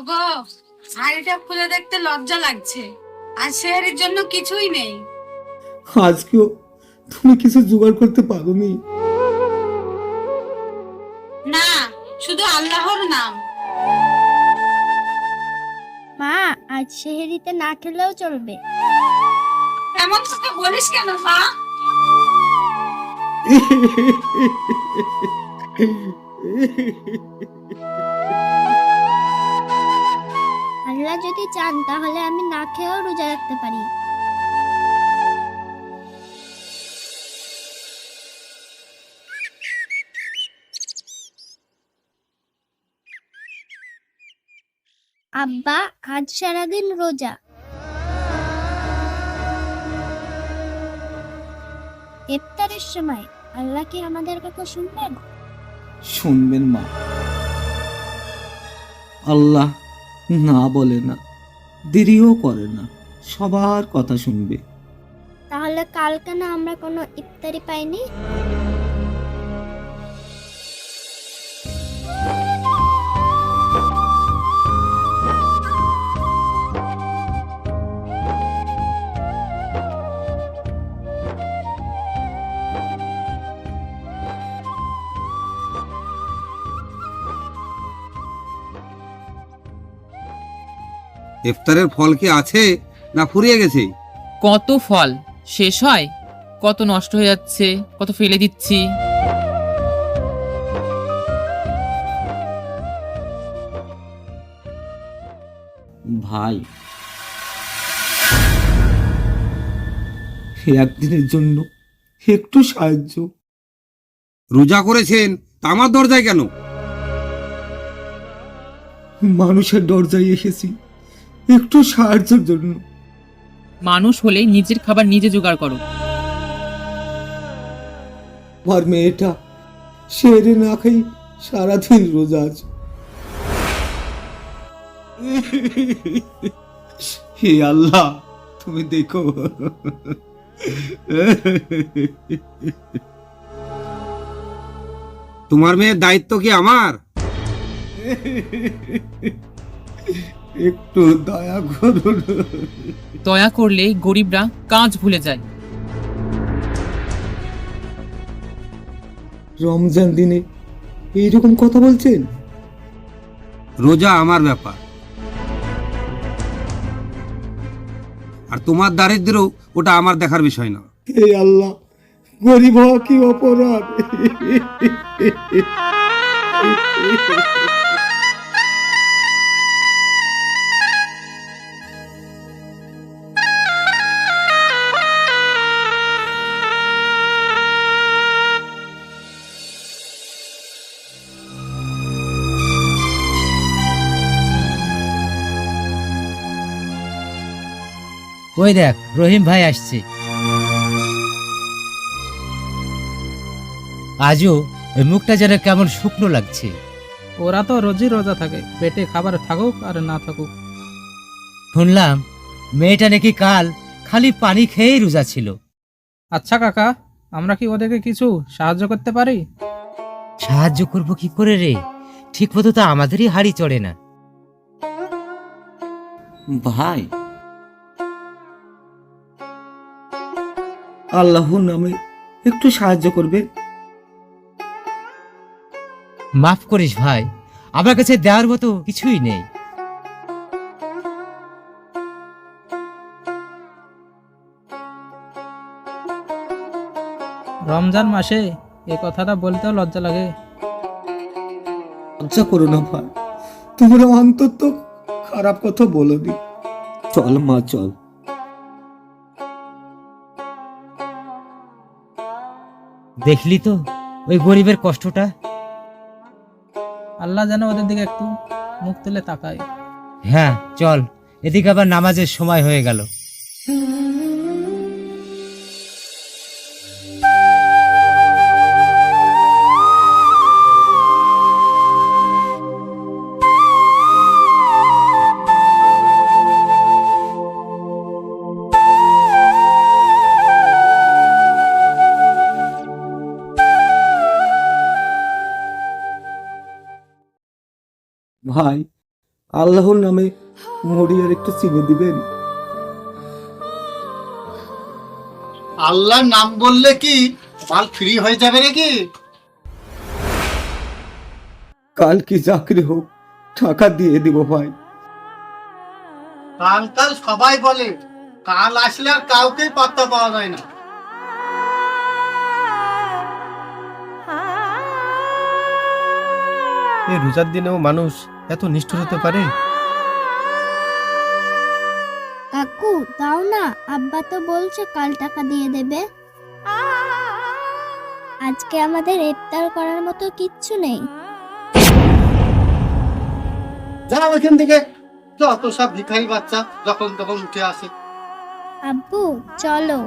ওগো, হাড়িটা খুলে দেখতে লজ্জা লাগছে, আর সেহারির জন্য কিছুই নেই। আজকেও তুমি কিছু জোগাড় করতে পারোনি? না, শুধু আল্লাহর নাম। মা, আজ সেহেরিতে না খেলেও চলবে। এমন তোকে বলিস কেন মা? আল্লাহ যদি চান তাহলে আমি না খেয়েও রোজা রাখতে পারি। আব্বা, আজ সারাদিন রোজা। ইফতারের সময় আল্লাহ কি আমাদের কথা শুনবেন? শুনবেন মা, আল্লাহ না বলে না, দেরিও করে না, সবার কথা শুনবে। তাহলে কাল কেন আমরা কোনো ইফতারি পাইনি? ইফতারের ফল কি আছে না ফুরিয়ে গেছে? কত ফল শেষ হয়, কত নষ্ট হয়ে যাচ্ছে, কত ফেলে দিচ্ছি। ভাই, একদিনের জন্য একটু সাহায্য। রোজা করেছেন তা আমার দরজায় কেন? মানুষের দরজায় এসেছি একটু সাহায্যের জন্য। মানুষ হলে নিজের খাবার নিজে জোগাড় করো। আমার মেয়েটা সেরে না খাই সারাদিন রোজা আছে। হে আল্লাহ, তুমি দেখো। তোমার মেয়ের দায়িত্ব কি আমার? একটু দয়া করুন। দয়া করলে গরিবরা কাজ ভুলে যায়। রমজান দিনে এইরকম কথা বলছেন? রোজা আমার ব্যাপার, আর তোমার দারিদ্র ওটা আমার দেখার বিষয় না। হে আল্লাহ, গরিব হওয়া কি অপরাধ? ওই দেখ, রহিম ভাই আসছে। আজও ওই মুখটা যেন কেমন শুকনো লাগছে। ওরা তো রোজই রোজা থাকে, পেটে খাবার থাকুক আর না থাকুক। শুনলাম মেয়েটা নাকি কাল খালি পানি খেয়েই রোজা ছিল। আচ্ছা কাকা, আমরা কি ওদেরকে কিছু সাহায্য করতে পারি? সাহায্য করব কি করে রে, ঠিক মতো তো আমাদেরই হাড়ি চড়ে না। ভাই, আল্লাহর নামে একটু সাহায্য করবে? মাফ করিস ভাই, আমার কাছে দেওয়ার মতো কিছুই নেই। রমজান মাসে এই কথাটা বলতেও লজ্জা লাগে। লজ্জা করো না ভাই, তোমরা অন্তত খারাপ কথা বলোনি। চল মা, চল। দেখলি তো ওই গরিবের কষ্টটা। আল্লাহ যেন ওদের দিকে একটু মুখ তুলে তাকায়। হ্যাঁ চল, এদিকে আবার নামাজের সময় হয়ে গেল। ভাই, আল্লাহর নামে মুড়ি আর একটু চিনি দিবেন? আল্লাহর নাম বললে কি মাল ফ্রি হয়ে যাবে নাকি? কাল কি চাকরি হোক, টাকা দিয়ে দিব ভাই। কাল কাল সবাই বলে, কাল আসলে আর কাউকেই পাত্তা পাওয়া যায় না। এই রোজার দিনেও মানুষ এত নিষ্ঠুর হতে পারে? কাকু দাও না, আব্বা তো বলছে কাল টাকা দিয়ে দেবে। আজকে আমাদের ইফতার করার মতো কিচ্ছু নেই। যাও এখান থেকে, যত সব ভিখারি বাচ্চা যখন তখন উঠে আসে। আব্বু চলো।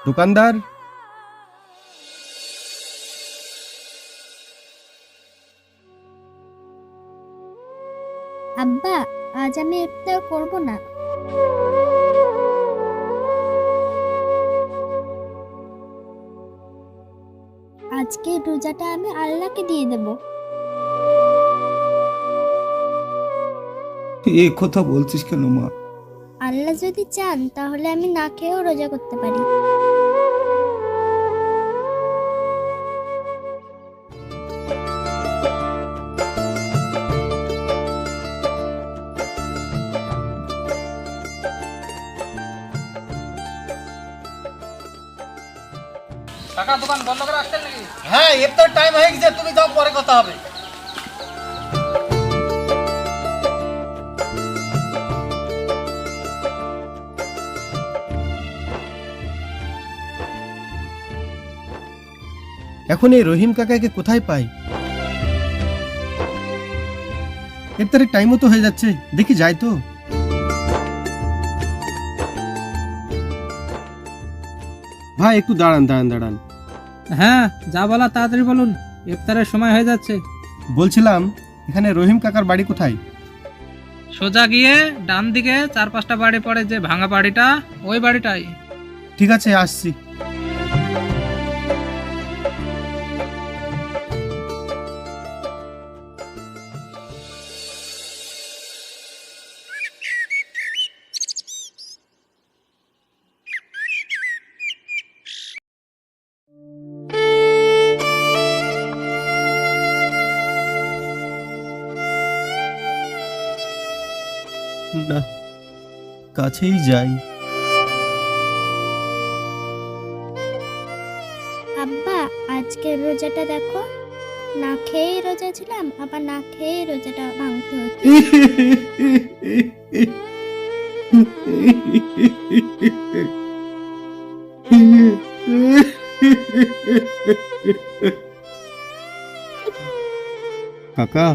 দোকানদার, আব্বা আজ আমি ইফতার করব না। আজকে রোজাটা আমি আল্লাহকে দিয়ে দেব। এই কথা বলছিস কেন মা? আল্লাহ যদি চান তাহলে আমি না খেয়েও রোজা করতে পারি। কাকা দোকান বন্ধ করে আসছেন নাকি? হ্যাঁ, ইফতার টাইম হয়ে গেছে, তুমি যাও, পরে কথা হবে। এখন এই রহিম কাকাকে কোথায় পাই? ইফতারের টাইমও তো হয়ে যাচ্ছে, দেখি যাই তো। ভাই একটু দাঁড়ান দাঁড়ান দাঁড়ান। হ্যাঁ, যা বলা তাড়াতাড়ি বলুন, ইফতারের সময় হয়ে যাচ্ছে। বলছিলাম এখানে রহিম কাকার বাড়ি কোথায়? সোজা গিয়ে ডান দিকে 4-5টা বাড়ি পড়ে, যে ভাঙা বাড়িটা, ওই বাড়িটাই। ঠিক আছে, আসছি। না, কাছেই যাই। আব্বা আজকের রোজাটা দেখো, না খেয়েই রোজা ছিলাম, আবার না খেয়েই রোজাটা ভাঙতে হচ্ছে। কাকা,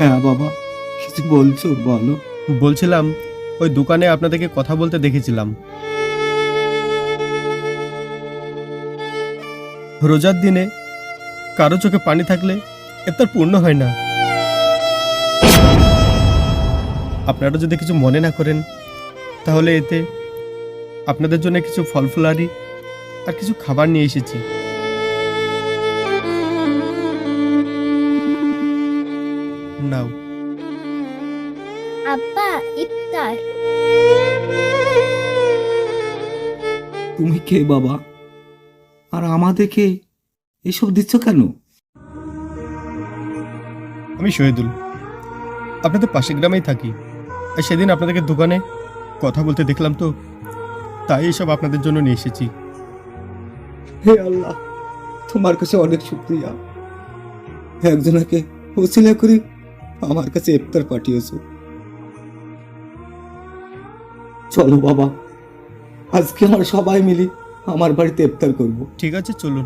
হ্যাঁ বাবা, কিছু বলছো বলো। বলছিলাম ওই দোকানে আপনাদেরকে কথা বলতে দেখেছিলাম। রোজার দিনে কারো চোখে পানি থাকলে ইফতার পূর্ণ হয় না। আপনারা যদি কিছু মনে না করেন তাহলে এতে আপনাদের জন্য কিছু ফল ফুলারি আর কিছু খাবার নিয়ে এসেছি। নাও। আব্বা ইফতার। তুমি কে বাবা, আর আমাদেরকে এসব দিচ্ছ কেন? আমি শহীদুল, আপনাদের পাশের গ্রামেই থাকি। আর সেদিন আপনাদেরকে দোকানে কথা বলতে দেখলাম, তো তাই এসব আপনাদের জন্য নিয়ে এসেছি। হে আল্লাহ, তোমার কাছে অনেক শুকরিয়া। একজনকে ওসিলা করে আমার কাছে ইফতার পাঠিয়েছো। চলো বাবা, আজকে আমরা সবাই মিলে আমার বাড়িতে ইফতার করব। ঠিক আছে, চলুন।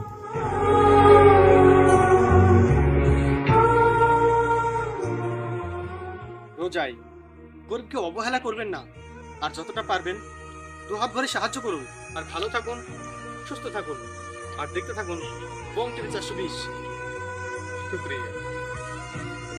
রোজাই গরিবকে অবহেলা করবেন না, আর যতটা পারবেন দুহাত ভরে সাহায্য করুন। আর ভালো থাকুন, সুস্থ থাকুন, আর দেখতে থাকুন বং টিভি 420। শুকরিয়া।